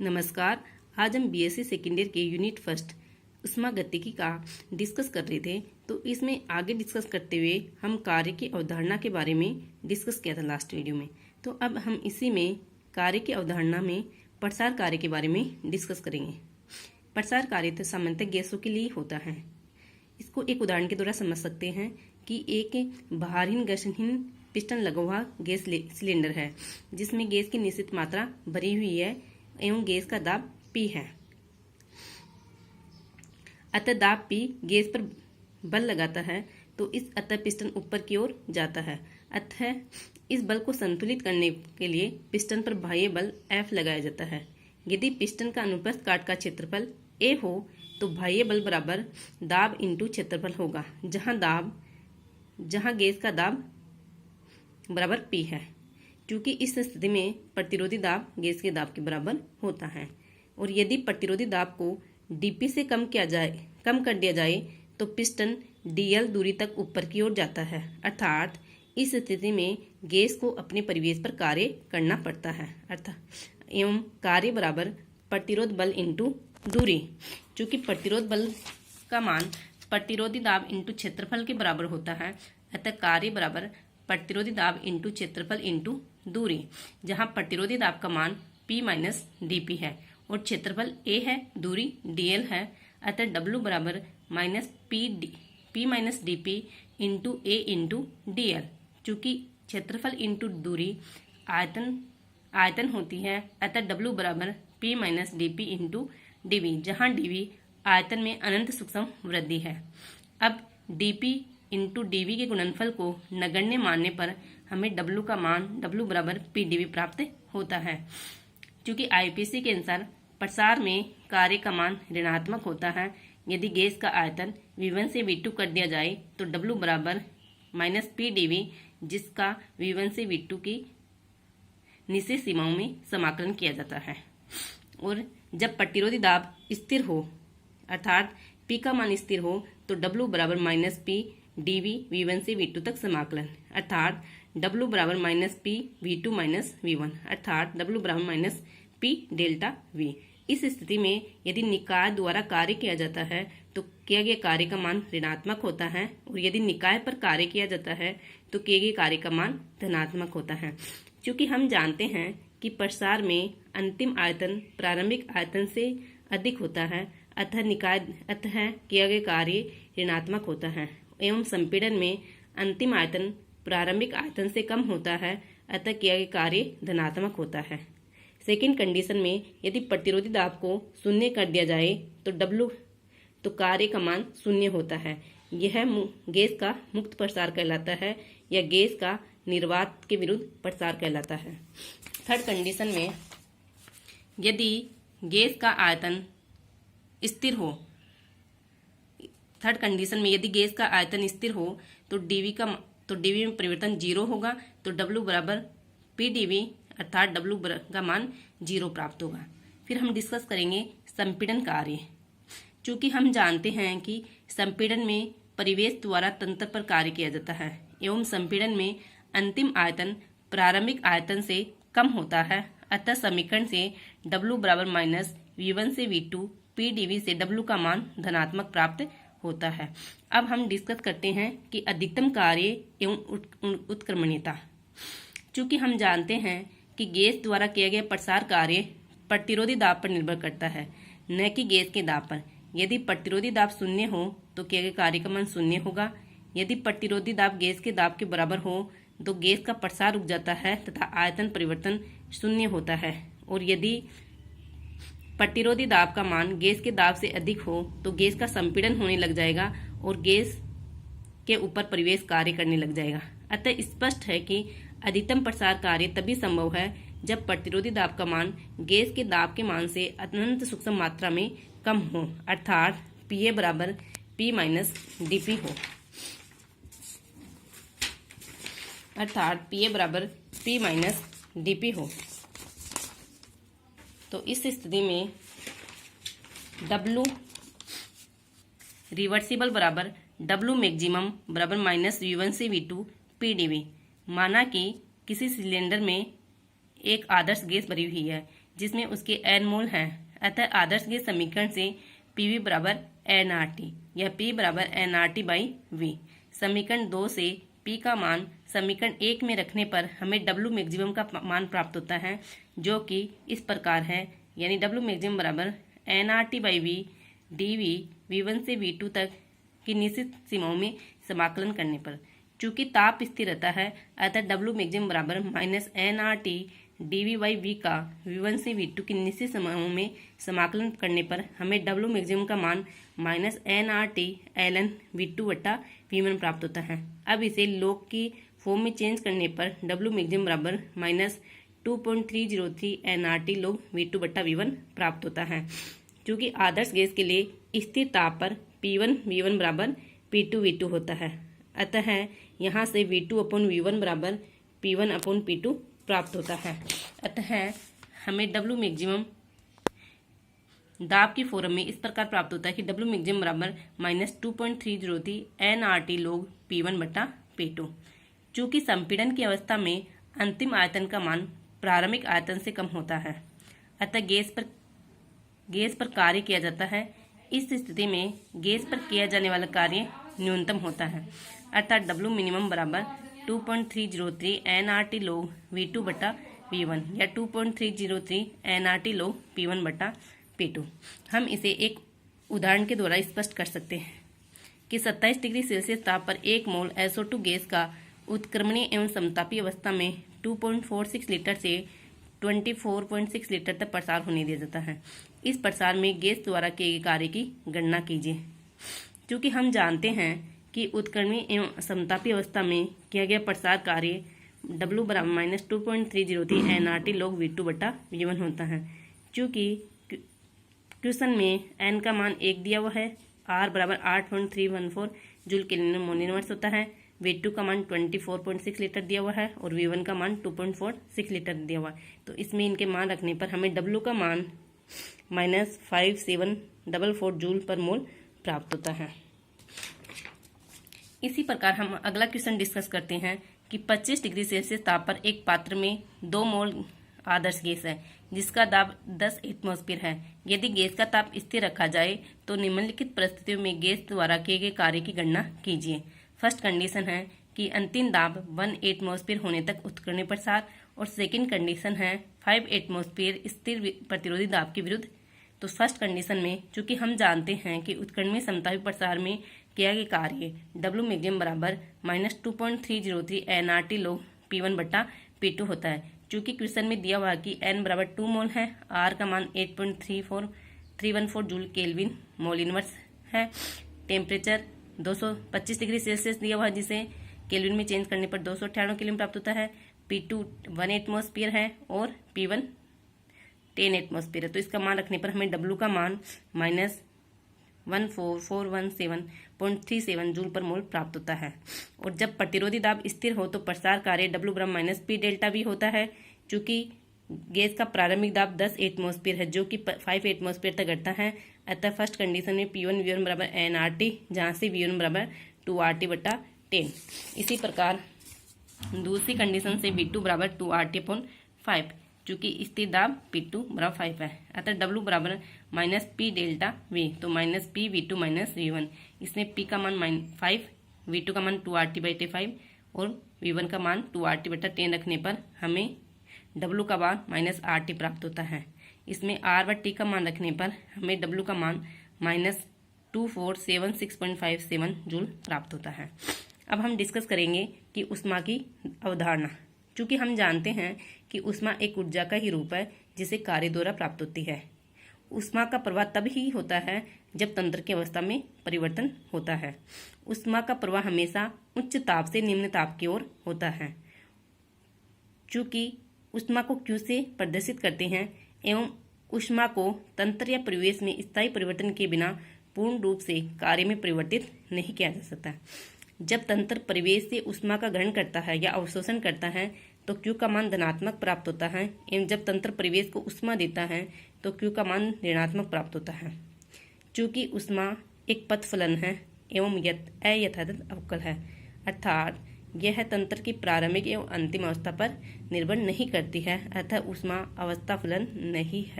नमस्कार। आज हम बीएससी सेकेंड ईयर के यूनिट फर्स्ट ऊष्मागतिकी का डिस्कस कर रहे थे। तो इसमें आगे डिस्कस करते हुए हम कार्य की अवधारणा के बारे में डिस्कस किया था लास्ट वीडियो में। तो अब हम इसी में कार्य की अवधारणा में प्रसार कार्य के बारे में डिस्कस करेंगे। प्रसार कार्य तो सामान्यतः गैसों के लिए होता है। इसको एक उदाहरण के द्वारा समझ सकते हैं कि एक बाहरहीन घर्षणहीन पिस्टन लगा हुआ गैस सिलेंडर है जिसमें गैस की निश्चित मात्रा भरी हुई है एवं गैस का दाब P है। अतः दाब P गैस पर बल लगाता है तो इस अतः पिस्टन ऊपर की ओर जाता है। अतः इस बल को संतुलित करने के लिए पिस्टन पर बाह्य बल F लगाया जाता है। यदि पिस्टन का अनुप्रस्थ काट का क्षेत्रफल A हो तो बाह्य बल बराबर दाब इंटू क्षेत्रफल होगा, जहां गैस का दाब बराबर P है। क्योंकि इस स्थिति में प्रतिरोधी दाब गैस के दाब के बराबर होता है और यदि प्रतिरोधी दाब को dP से कम कर दिया जाए तो पिस्टन dl दूरी तक ऊपर की ओर जाता है। अर्थात इस स्थिति में गैस को अपने परिवेश पर कार्य करना पड़ता है। एवं कार्य बराबर प्रतिरोध बल इंटू दूरी। चूंकि प्रतिरोध बल का मान प्रतिरोधी दाब इंटू क्षेत्रफल के बराबर होता है, अतः कार्य बराबर प्रतिरोधी दाब इंटू क्षेत्रफल इंटू दूरी, जहां प्रतिरोधी दाब का मान P माइनस dP है और क्षेत्रफल A है, दूरी dl है। अतः W बराबर minus P minus dP into A into dl। चूंकि क्षेत्रफल इंटू दूरी आयतन होती है, अतः W बराबर P minus dP into dV, जहां dV आयतन में अनंत सूक्ष्म वृद्धि है। अब dP इंटू dV के गुणनफल को नगण्य मानने पर हमें W का मान W बराबर PdV प्राप्त होता है। क्योंकि IPC के अनुसार प्रसार में कार्य का मान ऋणात्मक होता है यदि गैस का आयतन V1 से V2 कर दिया जाए तो W बराबर माइनस PdV, जिसका V1 से V2 की निश्चित सीमाओं में समाकलन किया जाता है। और जब प्रतिरोधी दाब स्थिर हो अर्थात P का मान स्थिर हो तो W बराबर माइनस P dV V1 से V2 तक समाकलन, अर्थात W बराबर minus P V2 minus V1, अर्थात W बराबर माइनस P डेल्टा V। इस स्थिति में यदि निकाय द्वारा कार्य किया जाता है तो किया गया कार्य का मान ऋणात्मक होता है और यदि निकाय पर कार्य किया जाता है तो किए गए कार्य का मान धनात्मक होता है। क्योंकि हम जानते हैं कि प्रसार में अंतिम आयतन प्रारंभिक आयतन से अधिक होता है, अतः किया गया कार्य ऋणात्मक होता है एवं संपीड़न में अंतिम आयतन प्रारंभिक आयतन से कम होता है, अतः किया गया कार्य धनात्मक होता है। सेकेंड कंडीशन में यदि प्रतिरोधी दाब को शून्य कर दिया जाए तो कार्य का मान शून्य होता है। यह गैस का मुक्त प्रसार कहलाता है या गैस का निर्वात के विरुद्ध प्रसार कहलाता है। थर्ड कंडीशन में यदि गैस का आयतन स्थिर हो तो dV में परिवर्तन 0 होगा तो W बराबर PdV, अर्थात W का मान 0 प्राप्त होगा। फिर हम डिस्कस करेंगे संपीड़न कार्य। चूंकि हम जानते हैं कि संपीड़न में परिवेश द्वारा तंत्र पर कार्य किया जाता है एवं संपीड़न में अंतिम आयतन प्रारंभिक आयतन से कम होता है, अतः समीकरण से W बराबर माइनस V1 से V2 PdV से W का मान धनात्मक प्राप्त होता है। अब हम डिस्कस करते हैं कि अधिकतम कार्य एवं उत्क्रमणीयता। चूंकि हम जानते हैं कि गैस द्वारा किया गया प्रसार कार्य प्रतिरोधी दाब पर निर्भर करता है, न कि गैस के दाब पर। यदि प्रतिरोधी दाब शून्य हो तो किया गया कार्य का मान शून्य होगा। यदि प्रतिरोधी दाब गैस के दाब के बराबर हो तो गैस का प्रसार रुक जाता है तथा आयतन परिवर्तन शून्य होता है। और यदि प्रतिरोधी दाब का मान गैस के दाब से अधिक हो तो गैस का संपीड़न होने लग जाएगा और गैस के ऊपर परिवेश कार्य करने लग जाएगा। अतः स्पष्ट है कि अधिकतम प्रसार कार्य तभी संभव है जब प्रतिरोधी दाब का मान गैस के दाब के मान से अनंत सूक्ष्म मात्रा में कम हो, अर्थात PA बराबर P माइनस dP हो, तो इस स्थिति में W रिवर्सिबल बराबर W मैक्सिमम बराबर माइनस V1 से V2 PdV। माना कि किसी सिलेंडर में एक आदर्श गैस भरी हुई है जिसमें उसके n मोल हैं। अतः आदर्श गैस समीकरण से PV बराबर nRT या P बराबर nRT बाई V। समीकरण 2 से P का मान समीकरण 1 में रखने पर हमें W मैक्सिमम का मान प्राप्त होता है, जो कि इस प्रकार है, यानी W मैक्सिमम बराबर nRT by V dV V1 से V2 तक की निश्चित सीमाओं में समाकलन करने पर। चूंकि ताप स्थिर रहता है, अतः W मैक्सिमम बराबर minus nRT dV by V का V1 से V2 की निश्चित सीमाओं में समाकलन करने पर हमें W मैक्सिमम का मान माइनस nRT ln V2 बटा V1 प्राप्त होता है। अब इसे लॉग की फॉर्म में चेंज करने पर W मैक्सिमम बराबर माइनस 2.303 nRT log V2 बटा V1 प्राप्त होता है। चूँकि आदर्श गैस के लिए स्थिर ताप पर P1 V1 बराबर P2 V2 होता है, अतः यहाँ से V2 अपॉन V1 बराबर P1 अपॉन P2 प्राप्त होता है। अतः हमें W मैक्सिमम दाब की फॉर्म में इस प्रकार प्राप्त होता है कि W मैक्सिमम बराबर माइनस 2.303 nRT log P1 बटा P2। चूँकि संपीड़न की अवस्था में अंतिम आयतन का मान प्रारंभिक आयतन से कम होता है, अतः गैस पर कार्य किया जाता है। इस स्थिति में गैस पर किया जाने वाला कार्य न्यूनतम होता है, अर्थात W मिनिमम बराबर 2.303 nRT log V2 बटा V1 या 2.303 nRT log P1 बटा P2। हम इसे एक उदाहरण के द्वारा स्पष्ट कर सकते हैं कि 27 डिग्री सेल्सियस ताप पर 1 मोल SO2 गैस का उत्क्रमणीय एवं समतापी अवस्था में 2.46 लीटर से 24.6 लीटर तक प्रसार होने दिया जाता है। इस प्रसार में गैस द्वारा किए गए कार्य की गणना कीजिए। क्योंकि हम जानते हैं कि उत्क्रमणीय एवं समतापी अवस्था में किया गया प्रसार कार्य W बराबर माइनस 2.303 nRT log V2 बटा V1 होता है। चूँकि क्वेश्चन में n का मान 1 दिया हुआ है, R बराबर 8.314 जूल केल्विन मोल इनवर्स होता है, V2 का मान 24.6 लीटर दिया हुआ है और V1 का मान 2.46 लीटर दिया हुआ है। तो इसमें इनके मान रखने पर हमें W का मान माइनस 5744 जूल पर मोल प्राप्त होता है। इसी प्रकार हम अगला क्वेश्चन डिस्कस करते हैं कि 25 डिग्री सेल्सियस ताप पर एक पात्र में 2 मोल आदर्श गैस है जिसका दाब 10 एटमॉस्फेयर है। यदि गैस का ताप स्थिर रखा जाए तो निम्नलिखित परिस्थितियों में गैस द्वारा किए गए कार्य की गणना कीजिए। फर्स्ट कंडीशन है कि अंतिम दाब 1 एटमॉस्फेयर होने तक उत्कीर्ण प्रसार, और सेकंड कंडीशन है 5 एटमॉस्फेयर स्थिर प्रतिरोधी दाब के विरुद्ध। तो फर्स्ट कंडीशन में चूंकि हम जानते हैं कि उत्कीर्ण समतापी प्रसार में किया गया कार्य W मैक्सिमम बराबर माइनस 2.303 nRT log P1 बटा P2 होता है। चूंकि क्वेश्चन में दिया हुआ कि n बराबर 2 मोल है, R का मान 8.314 जूल केल्विन मोल इनवर्स है, टेम्परेचर 225 डिग्री सेल्सियस दिया हुआ है जिसे केल्विन में चेंज करने पर 298 केल्विन प्राप्त होता है, P2 1 एटमॉस्फेयर है और P1 10 एटमॉस्फेयर है। तो इसका मान रखने पर हमें W का मान माइनस 14417.37 जूल पर मोल प्राप्त होता है। और जब प्रतिरोधी दाब स्थिर हो तो प्रसार कार्य W बराबर माइनस P डेल्टा V होता है। चूंकि गैस का प्रारंभिक दाब 10 एटमॉस्फेयर है जो कि 5 एटमॉस्फेयर तक घटता है, अतः फर्स्ट कंडीशन में P1 V1 बराबर nRT, जहाँ से V1 बराबर 2RT बटा 10। इसी प्रकार दूसरी कंडीशन से V2 बराबर 2RT अपॉन 5, चूँकि स्थिर दाब P2 बराबर 5 है, अतः W बराबर माइनस P डेल्टा V, तो minus P V2 minus V1। इसमें P का मान -5, V2 का मान 2RT बटे 5 और V1 का मान 2RT बटा 10 रखने पर हमें W का मान माइनस RT प्राप्त होता है। इसमें R व T का मान रखने पर हमें W का मान माइनस 2476.57 जूल प्राप्त होता है। अब हम डिस्कस करेंगे कि ऊष्मा की अवधारणा। चूँकि हम जानते हैं कि ऊष्मा एक ऊर्जा का ही रूप है जिसे कार्य द्वारा प्राप्त होती है। ऊष्मा का प्रवाह तब ही होता है जब तंत्र की अवस्था में परिवर्तन होता है। ऊष्मा का प्रवाह हमेशा उच्च ताप से निम्न ताप की ओर होता है। चूँकि ऊष्मा को Q से प्रदर्शित करते हैं एवं ऊष्मा को तंत्र या परिवेश में स्थायी परिवर्तन के बिना पूर्ण रूप से कार्य में परिवर्तित नहीं किया जा सकता। जब तंत्र परिवेश से ऊष्मा का ग्रहण करता है या अवशोषण करता है तो Q का मान धनात्मक प्राप्त होता है एवं जब तंत्र परिवेश को ऊष्मा देता है तो Q का मान ऋणात्मक प्राप्त होता है। चूँकि ऊष्मा एक पथ फलन है एवं अयथातथ अवकल है, अर्थात यह तंत्र की प्रारंभिक एवं अंतिम अवस्था पर निर्भर नहीं करती है, अतः ऊष्मा अवस्था फलन नहीं है।